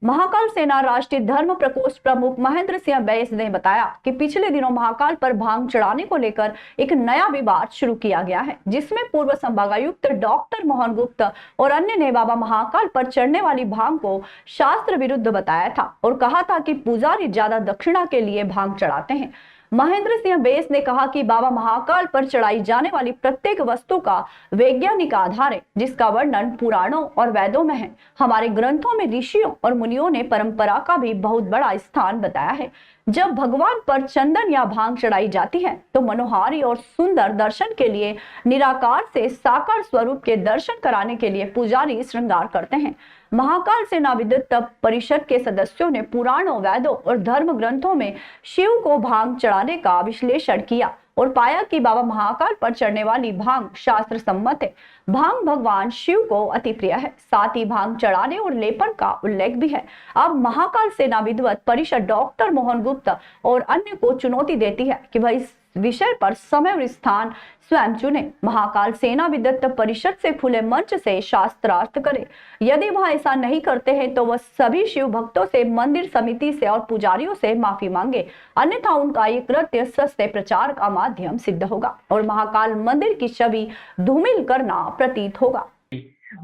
महाकाल सेना राष्ट्रीय धर्म प्रकोष्ठ प्रमुख महेंद्र सिंह बैस ने बताया कि पिछले दिनों महाकाल पर भांग चढ़ाने को लेकर एक नया विवाद शुरू किया गया है, जिसमें पूर्व संभागायुक्त डॉक्टर मोहन गुप्त और अन्य ने बाबा महाकाल पर चढ़ने वाली भांग को शास्त्र विरुद्ध बताया था और कहा था कि पुजारी ज्यादा दक्षिणा के लिए भांग चढ़ाते हैं। महेंद्र सिंह बैस ने कहा कि बाबा महाकाल पर चढ़ाई जाने वाली प्रत्येक वस्तु का वैज्ञानिक आधार है, जिसका वर्णन पुराणों और वेदों में है। हमारे ग्रंथों में ऋषियों और मुनियों ने परंपरा का भी बहुत बड़ा स्थान बताया है। जब भगवान पर चंदन या भांग चढ़ाई जाती है तो मनोहारी और सुंदर दर्शन के लिए निराकार से साकार स्वरूप के दर्शन कराने के लिए पुजारी श्रृंगार करते हैं। महाकाल सेना विद्वत परिषद के सदस्यों ने पुराणों, वेदों और धर्म ग्रंथों में शिव को भांग चढ़ाने का विश्लेषण किया और पाया कि बाबा महाकाल पर चढ़ने वाली भांग शास्त्र सम्मत है। भांग भगवान शिव को अति प्रिय है, साथ ही भांग चढ़ाने और लेपन का उल्लेख भी है। अब महाकाल सेना विद्वत परिषद डॉक्टर मोहन गुप्त और अन्य को चुनौती देती है कि वह इस विषय पर समय और स्थान स्वयं चुने। महाकाल सेना विद्वत परिषद से खुले मंच से शास्त्रार्थ करे। यदि वह ऐसा नहीं करते हैं तो वह सभी शिव भक्तों से, मंदिर समिति से और पुजारियों से माफी मांगे, अन्यथा उनका ये कृत्य सस्ते प्रचार का माध्यम सिद्ध होगा और महाकाल मंदिर की छवि धूमिल करना प्रतीत होगा।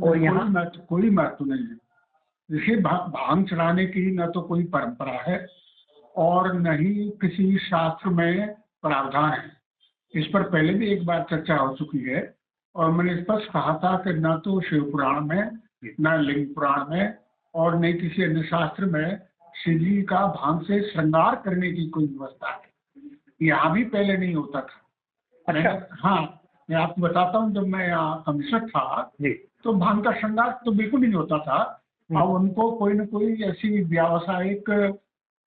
और यहाँ कोई महत्व नहीं है। जैसे भांग चढ़ाने की न तो कोई परंपरा है और न ही किसी शास्त्र में प्रावधान है। इस पर पहले भी एक बार चर्चा हो चुकी है और मैंने स्पष्ट कहा था कि न तो शिव पुराण में, न लिंग पुराण में और न किसी अन्य शास्त्र में शिव जी का भांग से श्रृंगार करने की कोई व्यवस्था है। यहाँ भी पहले नहीं होता था। अच्छा। हाँ, मैं आपको बताता हूँ, जब मैं यहाँ कमिश्नर था तो भांग का श्रृंगार तो बिल्कुल नहीं होता था। अब उनको कोई न कोई ऐसी व्यावसायिक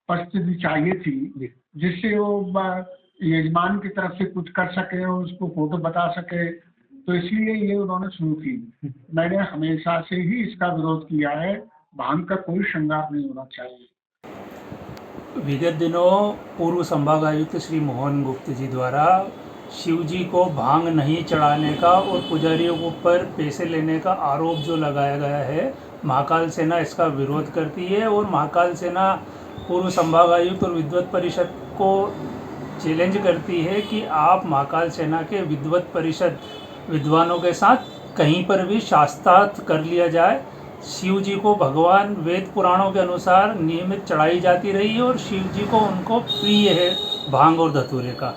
परिस्थिति चाहिए थी जिससे वो यजमान की तरफ से कुछ कर सके और उसको फोटो बता सके, तो इसलिए ये उन्होंने शुरू की। मैंने हमेशा से ही इसका विरोध किया है। भांग का कोई श्रृंगार नहीं होना चाहिए। विगत दिनों पूर्व संभागायुक्त श्री मोहन गुप्त जी द्वारा शिव जी को भांग नहीं चढ़ाने का और पुजारियों पर पैसे लेने का आरोप जो लगाया गया है, महाकाल सेना इसका विरोध करती है और महाकाल सेना पूर्व संभागायुक्त और विद्वत परिषद को चैलेंज करती है कि आप महाकाल सेना के विद्वत परिषद विद्वानों के साथ कहीं पर भी शास्त्रार्थ कर लिया जाए। शिव जी को भगवान वेद पुराणों के अनुसार नियमित चढ़ाई जाती रही है और शिव जी को उनको प्रिय है भांग और धतूरे का।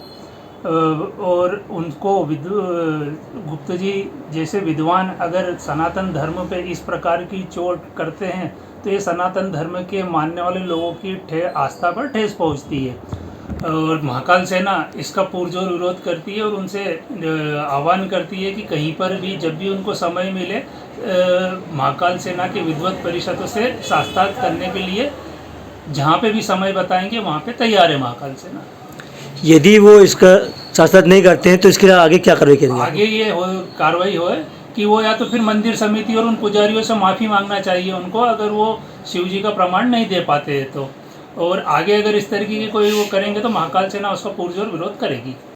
और उनको गुप्त जी जैसे विद्वान अगर सनातन धर्म पे इस प्रकार की चोट करते हैं तो ये सनातन धर्म के मानने वाले लोगों की आस्था पर ठेस पहुंचती है और महाकाल सेना इसका पुरजोर विरोध करती है और उनसे आह्वान करती है कि कहीं पर भी जब भी उनको समय मिले महाकाल सेना के विद्वत परिषदों से शास्त्रार्थ करने के लिए जहाँ पे भी समय बताएंगे वहाँ पे तैयार है महाकाल सेना। यदि वो इसका शास्त्रार्थ नहीं करते हैं तो इसके लिए आगे क्या कार्रवाई करेंगे? आगे ये कार्रवाई हो कि वो या तो फिर मंदिर समिति और उन पुजारियों से माफ़ी मांगना चाहिए उनको, अगर वो शिव जी का प्रमाण नहीं दे पाते तो। और आगे अगर इस तरीके की कोई वो करेंगे तो महाकाल सेना उसका पुरजोर विरोध करेगी।